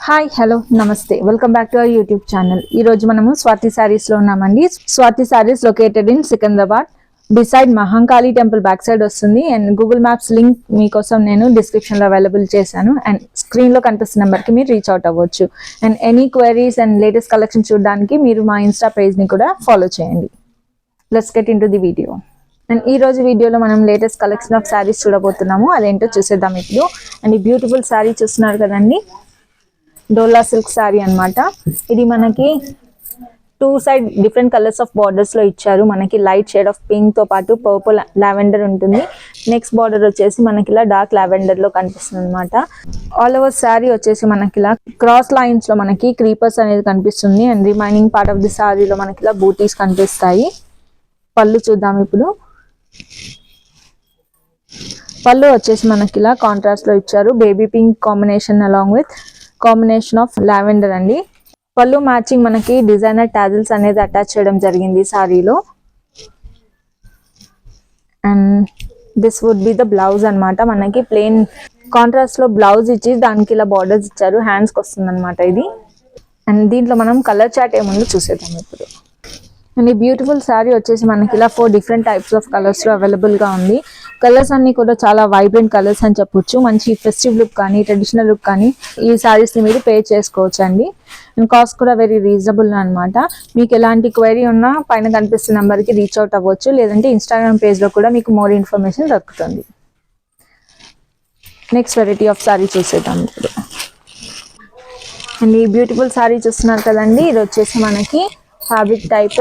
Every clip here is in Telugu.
హాయ్ హలో నమస్తే welcome back to our YouTube channel. ఈ రోజు మనము స్వాతి సారీస్ లో ఉన్నామండి. Swathi saris located in Secunderabad beside Mahankali temple back side వస్తుంది. అండ్ గూగుల్ మ్యాప్స్ లింక్ మీకోసం నేను డిస్క్రిప్షన్ లో అవైలబుల్ చేశాను. అండ్ స్క్రీన్ లో కనిపిస్తున్న నెంబర్ కి మీరు రీచ్ అవుట్ అవ్వచ్చు. And any queries and latest collection చూడడానికి మీరు మా ఇన్స్టా పేజ్ ని కూడా ఫాలో చేయండి. Let's get in to the video. And ఈ రోజు వీడియోలో మనం లేటెస్ట్ కలెక్షన్ ఆఫ్ శారీస్ చూడబోతున్నాము. అదేంటో చూసేద్దాం ఇప్పుడు. అండ్ ఈ బ్యూటిఫుల్ శారీ చూస్తున్నారు కదండి, డోలా సిల్క్ శారీ అన్నమాట. ఇది మనకి two side different colours of borders లో ఇచ్చారు. మనకి లైట్ షేడ్ ఆఫ్ పింక్ తో పాటు పర్పుల్ లావెండర్ ఉంటుంది. నెక్స్ట్ బార్డర్ వచ్చేసి మనకి ఇలా డార్క్ లావెండర్ లో కనిపిస్తుంది అనమాట. ఆల్ ఓవర్ శారీ వచ్చేసి మనకి ఇలా క్రాస్ లైన్స్ లో మనకి క్రీపర్స్ అనేది కనిపిస్తుంది. And remaining part of the శారీలో మనకి ఇలా బూటీస్ కనిపిస్తాయి. పళ్ళు చూద్దాం ఇప్పుడు. పళ్ళు వచ్చేసి మనకి ఇలా కాంట్రాస్ట్ లో ఇచ్చారు. Baby pink combination along with combination of lavender అండి. పళ్ళు మ్యాచింగ్ మనకి డిజైనర్ టాజిల్స్ అనేది అటాచ్ చేయడం జరిగింది సారీలో. And this would be the blouse అనమాట. మనకి ప్లెయిన్ కాంట్రాస్ట్ లో బ్లౌజ్ ఇచ్చి దానికి ఇలా బార్డర్స్ ఇచ్చారు. హ్యాండ్స్ కి వస్తుంది అనమాట ఇది. అండ్ దీంట్లో మనం కలర్ చార్ట్ ఏముందో చూసేద్దాం ఇప్పుడు. అండ్ ఈ బ్యూటిఫుల్ శారీ వచ్చేసి మనకి ఇలా 4 డిఫరెంట్ టైప్స్ ఆఫ్ కలర్స్ లో అవైలబుల్ గా ఉంది. కలర్స్ అన్ని కూడా చాలా వైబ్రెంట్ కలర్స్ అని చెప్పొచ్చు. మంచి ఫెస్టివ్ లుక్ కానీ ట్రెడిషనల్ లుక్ కానీ ఈ శారీస్ ని మీరు పే చేసుకోవచ్చు అండి. అండ్ కాస్ట్ కూడా వెరీ రీజనబుల్ అనమాట. మీకు ఎలాంటి క్వైరీ ఉన్నా పైన కనిపిస్తున్న నెంబర్ కి రీచ్ అవుట్ అవ్వచ్చు. లేదంటే ఇన్స్టాగ్రామ్ పేజ్ లో కూడా మీకు మోర్ ఇన్ఫర్మేషన్ దొరుకుతుంది. నెక్స్ట్ వెరైటీ ఆఫ్ శారీ చూసేద్దాం ఇప్పుడు. అండ్ ఈ బ్యూటిఫుల్ శారీ చూస్తున్నారు కదండి, ఇది వచ్చేసి మనకి ఫ్యాబ్రిక్ టైప్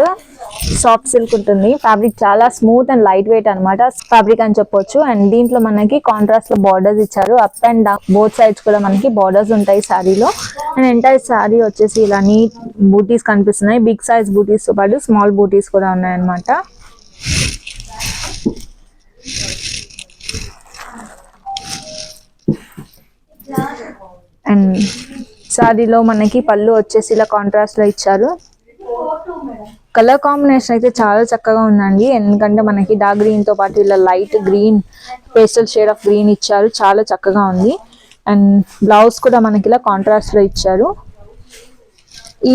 సాఫ్ట్ సిల్క్ ఉంటుంది. ఫ్యాబ్రిక్ చాలా స్మూత్ అండ్ లైట్ వెయిట్ అనమాట ఫ్యాబ్రిక్ అని చెప్పొచ్చు. అండ్ దీంట్లో మనకి కాంట్రాస్ట్ లో బార్డర్స్ ఇచ్చారు. Up and down both sides కూడా మనకి బార్డర్స్ ఉంటాయి శారీలో. అండ్ ఎంటైర్ శారీ వచ్చేసి ఇలా నీట్ బూటీస్ కనిపిస్తున్నాయి. బిగ్ సైజ్ బూటీస్ తో పాటు స్మాల్ బూటీస్ కూడా ఉన్నాయన్నమాట. అండ్ శారీలో మనకి పళ్ళు వచ్చేసి ఇలా కాంట్రాస్ట్ లో ఇచ్చారు. కలర్ కాంబినేషన్ అయితే చాలా చక్కగా ఉందండి. ఎందుకంటే మనకి డార్క్ గ్రీన్ తో పాటు ఇలా light green pastel shade of green ఇచ్చారు. చాలా చక్కగా ఉంది. అండ్ బ్లౌజ్ కూడా మనకి ఇలా కాంట్రాస్ట్ లో ఇచ్చారు.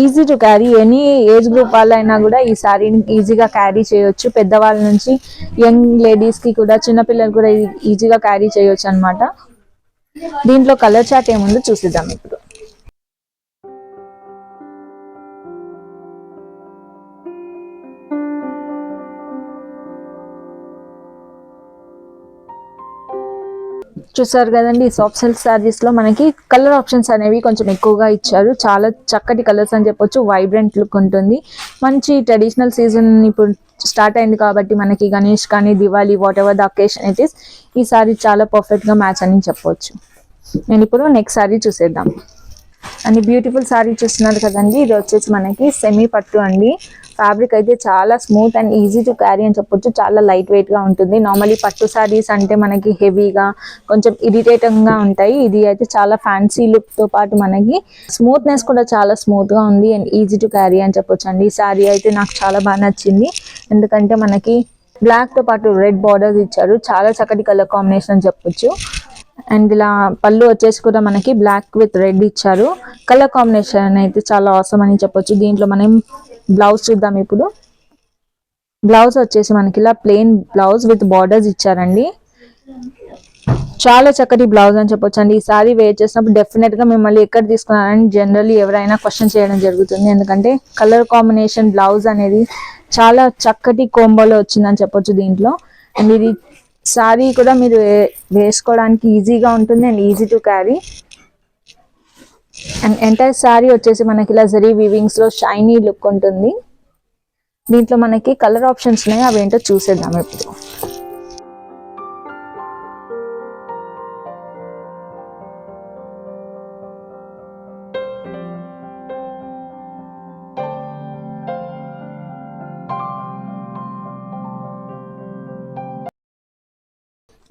Easy to carry, any age group వాళ్ళైనా కూడా ఈ శారీని ఈజీగా క్యారీ చేయొచ్చు. పెద్దవాళ్ళ నుంచి యంగ్ లేడీస్ కి కూడా, చిన్నపిల్లలు కూడా ఈజీగా క్యారీ చేయొచ్చు అనమాట. దీంట్లో కలర్ చార్ట్ ఏముందో చూసిద్దాం ఇప్పుడు. చూసారు కదండి, ఈ సాఫ్ట్ సిల్క్ శారీస్ లో మనకి కలర్ ఆప్షన్స్ అనేవి కొంచెం ఎక్కువగా ఇచ్చారు. చాలా చక్కటి కలర్స్ అని చెప్పొచ్చు. వైబ్రెంట్ లుక్ ఉంటుంది. మంచి ట్రెడిషనల్ సీజన్ ఇప్పుడు స్టార్ట్ అయింది కాబట్టి మనకి గణేష్ కానీ Diwali what ever the occasion it is, ఈ సారీ చాలా పర్ఫెక్ట్ గా మ్యాచ్ అని చెప్పొచ్చు. నేను ఇప్పుడు నెక్స్ట్ సారీ చూసేద్దాం. అండ్ బ్యూటిఫుల్ సారీ చూస్తున్నారు కదండి, ఇది వచ్చేసి మనకి సెమీ పట్టు అండి. ఫ్యాబ్రిక్ అయితే చాలా smooth and easy to carry అని చెప్పొచ్చు. చాలా లైట్ వెయిట్ గా ఉంటుంది. నార్మల్లీ పట్టు సారీస్ అంటే మనకి హెవీగా కొంచెం ఇరిటేటింగ్ గా ఉంటాయి. ఇది అయితే చాలా ఫ్యాన్సీ లుక్ తో పాటు మనకి స్మూత్నెస్ కూడా చాలా స్మూత్ గా ఉంది అండ్ ఈజీ టు క్యారీ అని చెప్పొచ్చు అండి. ఈ సారీ అయితే నాకు చాలా బాగా నచ్చింది. ఎందుకంటే మనకి బ్లాక్ తో పాటు రెడ్ బార్డర్స్ ఇచ్చారు. చాలా చక్కటి కలర్ కాంబినేషన్ అని చెప్పొచ్చు. అండ్ ఇలా పళ్ళు వచ్చేసి కూడా మనకి బ్లాక్ విత్ రెడ్ ఇచ్చారు. కలర్ కాంబినేషన్ అయితే చాలా అవసరం అని చెప్పొచ్చు. దీంట్లో మనం బ్లౌజ్ చూద్దాం ఇప్పుడు. బ్లౌజ్ వచ్చేసి మనకి ఇలా ప్లెయిన్ బ్లౌజ్ విత్ బార్డర్స్ ఇచ్చారండి. చాలా చక్కటి బ్లౌజ్ అని చెప్పొచ్చు అండి. ఈ సారీ వేర్ చేసినప్పుడు డెఫినెట్ గా మిమ్మల్ని ఎక్కడ తీసుకున్నారని జనరల్లీ ఎవరైనా క్వశ్చన్ చేయడం జరుగుతుంది. ఎందుకంటే కలర్ కాంబినేషన్ బ్లౌజ్ అనేది చాలా చక్కటి కోంబోలో వచ్చిందని చెప్పొచ్చు దీంట్లో. అండ్ ఇది సారీ కూడా మీరు వేసుకోవడానికి ఈజీగా ఉంటుంది and easy to carry. And entire sorry వచ్చేసి మనకి ఇలా జరీ వీవింగ్స్ లో షైనీ లుక్ ఉంటుంది. దీంట్లో మనకి కలర్ ఆప్షన్స్ ఉన్నాయి, అవి ఏంటో చూసేద్దాం ఇప్పుడు.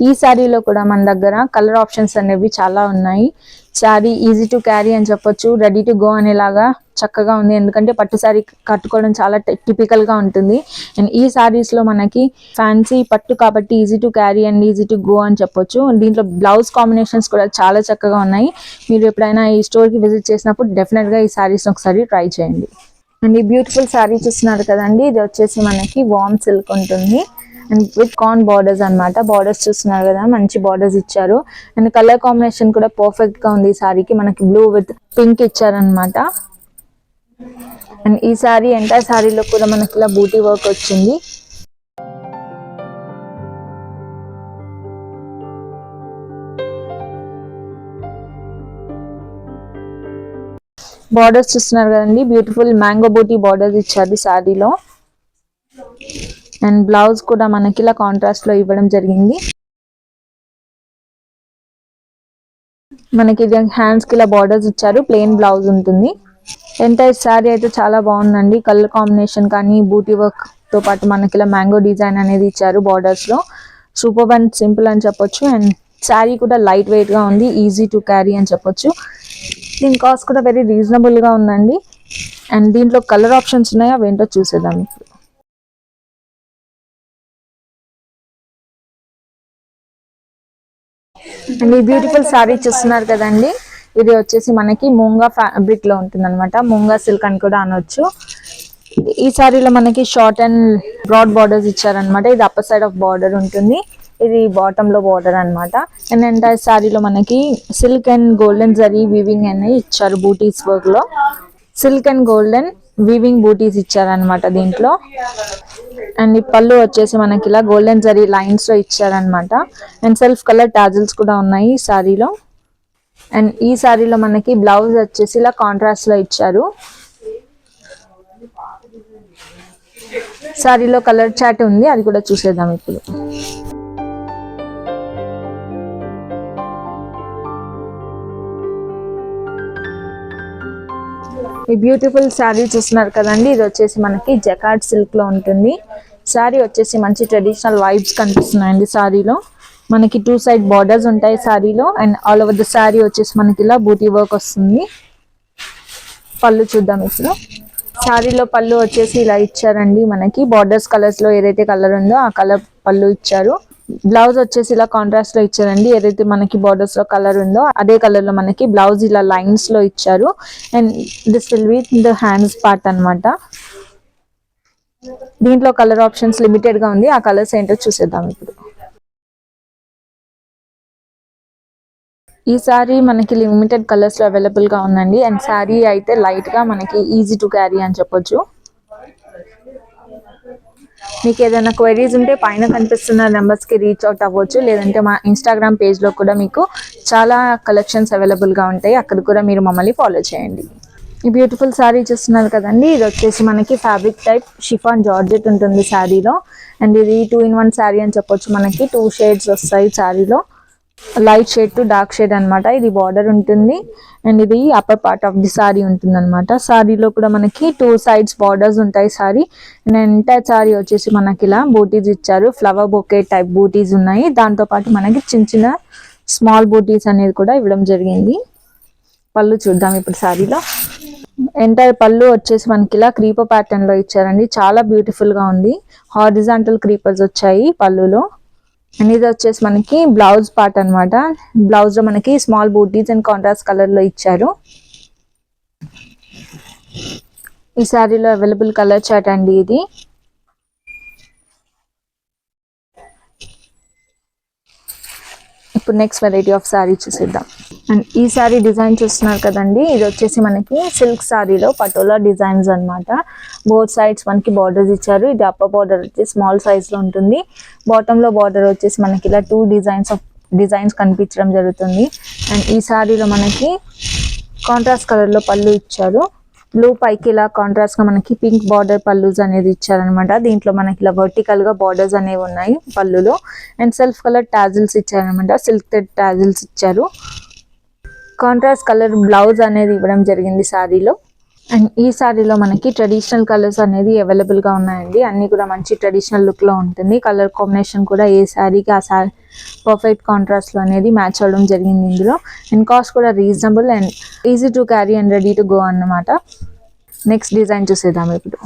ఈ శారీలో కూడా మన దగ్గర కలర్ ఆప్షన్స్ అనేవి చాలా ఉన్నాయి. శారీ ఈజీ టు క్యారీ అని చెప్పొచ్చు, రెడీ టు గో అనేలాగా చక్కగా ఉంది. ఎందుకంటే పట్టు శారీ కట్టుకోవడం చాలా టిపికల్ గా ఉంటుంది. అండ్ ఈ శారీస్ లో మనకి ఫ్యాన్సీ పట్టు కాబట్టి easy to carry and easy to go అని చెప్పొచ్చు. దీంట్లో బ్లౌజ్ కాంబినేషన్స్ కూడా చాలా చక్కగా ఉన్నాయి. మీరు ఎప్పుడైనా ఈ స్టోర్ కి విజిట్ చేసినప్పుడు డెఫినెట్ గా ఈ శారీస్ ఒకసారి ట్రై చేయండి. అండ్ ఈ బ్యూటిఫుల్ శారీ చూస్తున్నారు కదండి, ఇది వచ్చేసి మనకి వామ్ సిల్క్ ఉంటుంది అండ్ విత్ కార్న్ బార్డర్స్ అన్నమాట. బార్డర్స్ చూస్తున్నారు కదా, మంచి బార్డర్స్ ఇచ్చారు. అండ్ కలర్ కాంబినేషన్ కూడా పర్ఫెక్ట్ గా ఉంది. ఈ శారీకి మనకి బ్లూ విత్ పింక్ ఇచ్చారనమాట. అండ్ ఈ శారీ ఎంటైర్ శారీలో కూడా మనకి ఇలా బూటీ వర్క్ వచ్చింది. బార్డర్స్ చూస్తున్నారు కదండి, బ్యూటిఫుల్ మ్యాంగో బూటీ బార్డర్స్ ఇచ్చారు శారీలో. అండ్ బ్లౌజ్ కూడా మనకి ఇలా కాంట్రాస్ట్ లో ఇవ్వడం జరిగింది. మనకి హ్యాండ్స్ కి ఇలా బార్డర్స్ ఇచ్చారు, ప్లెయిన్ బ్లౌజ్ ఉంటుంది. ఎంటైర్ శారీ అయితే చాలా బాగుందండి. కలర్ కాంబినేషన్ కానీ బూటీ వర్క్ తో పాటు మనకి ఇలా మ్యాంగో డిజైన్ అనేది ఇచ్చారు బార్డర్స్ లో. సూపర్ అండ్ సింపుల్ అని చెప్పొచ్చు. అండ్ శారీ కూడా లైట్ వెయిట్ గా ఉంది, ఈజీ టు క్యారీ అని చెప్పొచ్చు. దీని కాస్ట్ కూడా వెరీ రీజనబుల్ గా ఉందండి. అండ్ దీంట్లో కలర్ ఆప్షన్స్ ఉన్నాయో అవేంటో చూసేద్దాం ఇప్పుడు. అండ్ ఈ బ్యూటిఫుల్ శారీ చూస్తున్నారు కదండి, ఇది వచ్చేసి మనకి మూంగా ఫ్యాబ్రిక్ లో ఉంటుంది అనమాట. మూంగా సిల్క్ అని కూడా అనొచ్చు. ఈ శారీలో మనకి షార్ట్ అండ్ బ్రాడ్ బార్డర్స్ ఇచ్చారనమాట. ఇది అప్పర్ సైడ్ ఆఫ్ బార్డర్ ఉంటుంది, ఇది బాటమ్ లో బార్డర్ అనమాట. అండ్ ఎంటైర్ శారీలో మనకి silk and golden zari weaving అనేది ఇచ్చారు బూటీస్ వర్క్ లో. సిల్క్ అండ్ గోల్డెన్ వీవింగ్ బూటీస్ ఇచ్చారనమాట దీంట్లో. అండ్ ఈ పళ్ళు వచ్చేసి మనకి ఇలా గోల్డెన్ జరీ లైన్స్ లో ఇచ్చారనమాట. అండ్ సెల్ఫ్ కలర్ టాజిల్స్ కూడా ఉన్నాయి ఈ శారీలో. అండ్ ఈ శారీలో మనకి బ్లౌజ్ వచ్చేసి ఇలా కాంట్రాస్ట్ లో ఇచ్చారు. శారీలో కలర్ చాట్ ఉంది, అది కూడా చూసేద్దాం ఇప్పుడు. ఈ బ్యూటిఫుల్ శారీ చూస్తున్నారు కదండి, ఇది వచ్చేసి మనకి జకార్డ్ సిల్క్ లో ఉంటుంది. శారీ వచ్చేసి మంచి ట్రెడిషనల్ వైబ్స్ కనిపిస్తున్నాయండి. శారీలో మనకి 2 సైడ్ బార్డర్స్ ఉంటాయి శారీలో. And all over the sari వచ్చేసి మనకి ఇలా బూటీ వర్క్ వస్తుంది. పళ్ళు చూద్దాం ఇప్పుడు. శారీలో పళ్ళు వచ్చేసి ఇలా ఇచ్చారండి. మనకి బార్డర్స్ కలర్స్ లో ఏదైతే కలర్ ఉందో ఆ కలర్ పళ్ళు ఇచ్చారు. బ్లౌజ్ వచ్చేసి ఇలా కాంట్రాస్ట్ లో ఇచ్చారండి. ఏదైతే మనకి బార్డర్స్ లో కలర్ ఉందో అదే కలర్ లో మనకి బ్లౌజ్ ఇలా లైన్స్ లో ఇచ్చారు. And this will be the hands part అన్నమాట. దీంట్లో కలర్ ఆప్షన్స్ లిమిటెడ్ గా ఉంది, ఆ కలర్స్ ఏంటో చూసేద్దాం ఇప్పుడు. ఈ సారీ మనకి లిమిటెడ్ కలర్స్ లో అవైలబుల్ గా ఉందండి. అండ్ సారీ అయితే లైట్ గా మనకి ఈజీ టు క్యారీ అని చెప్పొచ్చు. మీకు ఏదైనా క్వైరీస్ ఉంటే పైన కనిపిస్తున్న నెంబర్స్ కి రీచ్ అవుట్ అవ్వచ్చు. లేదంటే మా ఇన్స్టాగ్రామ్ పేజ్ లో కూడా మీకు చాలా కలెక్షన్స్ అవైలబుల్ గా ఉంటాయి, అక్కడ కూడా మీరు మమ్మల్ని ఫాలో చేయండి. ఈ బ్యూటిఫుల్ శారీ చూస్తున్నారు కదండి, ఇది వచ్చేసి మనకి ఫ్యాబ్రిక్ టైప్ షిఫాన్ జార్జెట్ ఉంటుంది శారీలో. అండ్ ఇది 2-in-1 శారీ అని చెప్పొచ్చు. మనకి 2 షేడ్స్ వస్తాయి శారీలో, light shade to dark shade అనమాట. ఇది బార్డర్ ఉంటుంది అండ్ ఇది upper part of the sorry ఉంటుంది అనమాట. సారీలో కూడా మనకి 2 సైడ్స్ బార్డర్స్ ఉంటాయి సారీ. అండ్ ఎంటైర్ సారీ వచ్చేసి మనకి ఇలా బూటీస్ ఇచ్చారు, ఫ్లవర్ బొకే టైప్ బూటీస్ ఉన్నాయి. దాంతో పాటు మనకి చిన్న చిన్న స్మాల్ బూటీస్ అనేది కూడా ఇవ్వడం జరిగింది. పళ్ళు చూద్దాం ఇప్పుడు సారీలో. ఎంటైర్ పళ్ళు వచ్చేసి మనకి ఇలా క్రీపర్ ప్యాటర్న్ లో ఇచ్చారండి, చాలా బ్యూటిఫుల్ గా ఉంది. హారిజాంటల్ క్రీపర్స్ వచ్చాయి పళ్ళులో. అండ్ ఇది వచ్చేసి మనకి బ్లౌజ్ పార్ట్ అనమాట. బ్లౌజ్ లో మనకి small butis and contrast colour లో ఇచ్చారు. ఈ శారీలో అవైలబుల్ కలర్ చార్ట్ అండి ఇది. ఇప్పుడు నెక్స్ట్ వెరైటీ ఆఫ్ శారీ చూసేద్దాం. అండ్ ఈ శారీ డిజైన్ చూస్తున్నారు కదండి, ఇది వచ్చేసి మనకి సిల్క్ శారీలో పటోలా డిజైన్స్ అనమాట. బోత్ సైడ్స్ మనకి బార్డర్స్ ఇచ్చారు. ఇది అప్పర్ బార్డర్ వచ్చి స్మాల్ సైజ్ లో ఉంటుంది. బాటమ్ లో బార్డర్ వచ్చేసి మనకి ఇలా 2 డిజైన్స్ కనిపించడం జరుగుతుంది. అండ్ ఈ శారీలో మనకి కాంట్రాస్ట్ కలర్ లో పళ్ళు ఇచ్చారు. బ్లూ పైకి ఇలా కాంట్రాస్ట్ గా మనకి పింక్ బార్డర్ పళ్ళుస్ అనేది ఇచ్చారనమాట. దీంట్లో మనకి ఇలా వర్టికల్ గా బార్డర్స్ అనేవి ఉన్నాయి పళ్ళులో. అండ్ సెల్ఫ్ కలర్ టాజిల్స్ ఇచ్చారనమాట, సిల్క్ థ్రెడ్ టాజిల్స్ ఇచ్చారు. కాంట్రాస్ట్ కలర్ బ్లౌజ్ అనేది ఇవ్వడం జరిగింది శారీలో. అండ్ ఈ సారీలో మనకి ట్రెడిషనల్ కలర్స్ అనేది అవైలబుల్ గా ఉన్నాయండి. అన్ని కూడా మంచి ట్రెడిషనల్ లుక్ లో ఉంటుంది. కలర్ కాంబినేషన్ కూడా ఏ సారీకి ఆ సారీ పర్ఫెక్ట్ కాంట్రాస్ట్ లో అనేది మ్యాచ్ అవ్వడం జరిగింది ఇందులో. అండ్ కాస్ట్ కూడా reasonable and easy to carry and ready to go అన్నమాట. నెక్స్ట్ డిజైన్ చూసేద్దాం ఇప్పుడు.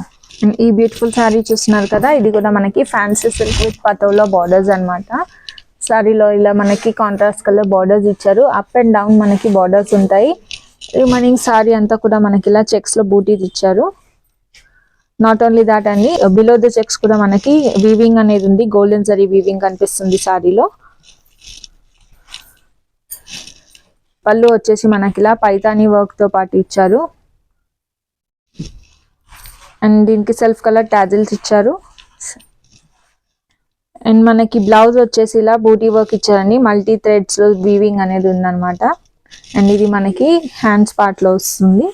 అండ్ ఈ బ్యూటిఫుల్ సారీ చూస్తున్నారు కదా, ఇది కూడా మనకి fancy silk with patola borders అన్నమాట. సారీలో ఇలా మనకి కాంట్రాస్ట్ కలర్ బార్డర్స్ ఇచ్చారు. అప్ అండ్ డౌన్ మనకి బార్డర్స్ ఉంటాయి. రిమైనింగ్ సారీ అంతా కూడా మనకి ఇలా చెక్స్ లో బూటీస్ ఇచ్చారు. నాట్ ఓన్లీ దాట్ అండి, బిలో ద చెక్స్ కూడా మనకి వీవింగ్ అనేది ఉంది. గోల్డెన్ జరీ వీవింగ్ కనిపిస్తుంది సారీలో. పళ్ళు వచ్చేసి మనకి ఇలా పైతానీ వర్క్ తో పాటు ఇచ్చారు. అండ్ దీనికి సెల్ఫ్ కలర్ టాజిల్స్ ఇచ్చారు. అండ్ మనకి బ్లౌజ్ వచ్చేసి ఇలా బూటీ వర్క్ ఇచ్చారండి. మల్టీ థ్రెడ్స్ లో వీవింగ్ అనేది ఉందన్నమాట. అండ్ ఇది మనకి హ్యాండ్స్ పార్ట్ లో వస్తుంది.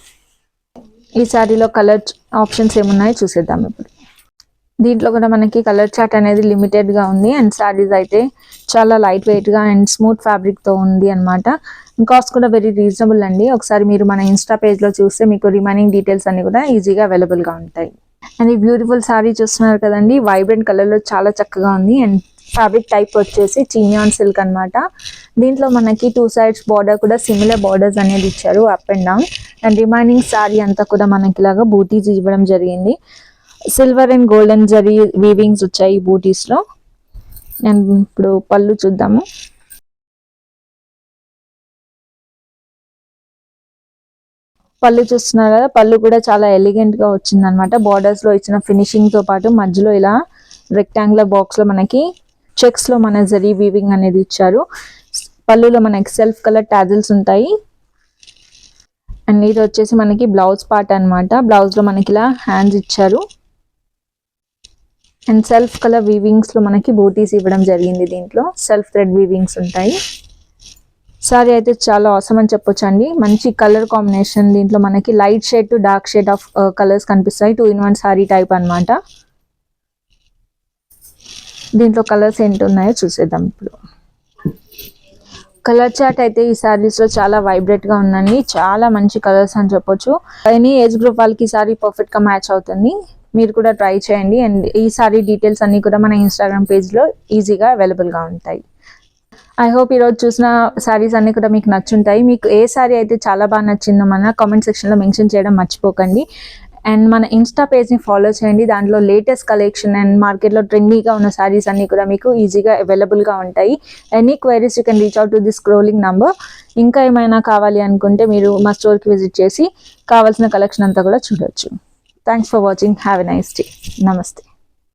ఈ సారీలో కలర్ ఆప్షన్స్ ఏమున్నాయో చూసేద్దాం ఇప్పుడు. దీంట్లో కూడా మనకి కలర్ చార్ట్ అనేది లిమిటెడ్ గా ఉంది. అండ్ సారీస్ అయితే చాలా లైట్ వెయిట్ గా అండ్ స్మూత్ ఫ్యాబ్రిక్ తో ఉంది అనమాట. కాస్ట్ కూడా వెరీ రీజనబుల్ అండి. ఒకసారి మీరు మన ఇన్స్టా పేజ్ లో చూస్తే మీకు రిమైనింగ్ డీటెయిల్స్ అన్ని కూడా ఈజీగా అవైలబుల్ గా ఉంటాయి. అండ్ ఈ బ్యూటిఫుల్ సారీ చూస్తున్నారు కదండి, వైబ్రెంట్ కలర్ లో చాలా చక్కగా ఉంది. అండ్ ఫ్యాబ్రిక్ టైప్ వచ్చేసి చినియాన్ సిల్క్ అన్నమాట. దీంట్లో మనకి 2 సైడ్స్ బార్డర్ కూడా సిమిలర్ బార్డర్స్ అనేది ఇచ్చారు up and down. And remaining sorry అంతా కూడా మనకి ఇలాగా బూటీస్ ఇవ్వడం జరిగింది. సిల్వర్ అండ్ గోల్డెన్ జరీ వీవింగ్స్ వచ్చాయి ఈ బూటీస్ లో. అండ్ ఇప్పుడు పళ్ళు చూద్దాము. పళ్ళు చూస్తున్నారు కదా, పళ్ళు కూడా చాలా ఎలిగెంట్ గా వచ్చింది అనమాట. బార్డర్స్ లో ఇచ్చిన ఫినిషింగ్ తో పాటు మధ్యలో ఇలా రెక్టాంగులర్ బాక్స్ లో మనకి చెక్స్ లో మన జరీ వీవింగ్ అనేది ఇచ్చారు. పళ్ళులో మనకి సెల్ఫ్ కలర్ టాజిల్స్ ఉంటాయి. అండ్ ఇది వచ్చేసి మనకి బ్లౌజ్ పార్ట్ అన్నమాట. బ్లౌజ్ లో మనకి ఇలా హ్యాండ్స్ ఇచ్చారు. అండ్ సెల్ఫ్ కలర్ వీవింగ్స్ లో మనకి బూటీస్ ఇవ్వడం జరిగింది. దీంట్లో సెల్ఫ్ థ్రెడ్ వీవింగ్స్ ఉంటాయి. సారీ అయితే చాలా అవసరం అని చెప్పొచ్చు అండి. మంచి కలర్ కాంబినేషన్. దీంట్లో మనకి light shade to dark shade of colours కనిపిస్తాయి. 2-in-1 సారీ టైప్ అన్నమాట. దీంట్లో కలర్స్ ఏంటి ఉన్నాయో చూసేద్దాం ఇప్పుడు. కలర్ చార్ట్ అయితే ఈ సారీస్ లో చాలా వైబ్రెంట్ గా ఉందండి. చాలా మంచి కలర్స్ అని చెప్పొచ్చు. ఎనీ ఏజ్ గ్రూప్ వాళ్ళకి ఈ సారీ పర్ఫెక్ట్ గా మ్యాచ్ అవుతుంది. మీరు కూడా ట్రై చేయండి. అండ్ ఈ సారీ డీటెయిల్స్ అన్ని కూడా మన ఇన్స్టాగ్రామ్ పేజ్ లో ఈజీగా అవైలబుల్ గా ఉంటాయి. ఐ హోప్ ఈరోజు చూసిన సారీస్ అన్ని కూడా మీకు నచ్చుంటాయి. మీకు ఏ సారీ అయితే చాలా బాగా నచ్చిందో మన కామెంట్ సెక్షన్ లో మెన్షన్ చేయడం మర్చిపోకండి. అండ్ మన ఇన్స్టా పేజ్ ని ఫాలో చేయండి. దాంట్లో లేటెస్ట్ కలెక్షన్ అండ్ మార్కెట్ లో ట్రెండీగా ఉన్న సారీస్ అన్ని కూడా మీకు ఈజీగా అవైలబుల్ గా ఉంటాయి. Any queries you can reach out to the scrolling number. ఇంకా ఏమైనా కావాలి అనుకుంటే మీరు మా స్టోర్ కి విజిట్ చేసి కావాల్సిన కలెక్షన్ అంతా కూడా చూడొచ్చు. Thanks for watching. Have a nice day. నమస్తే.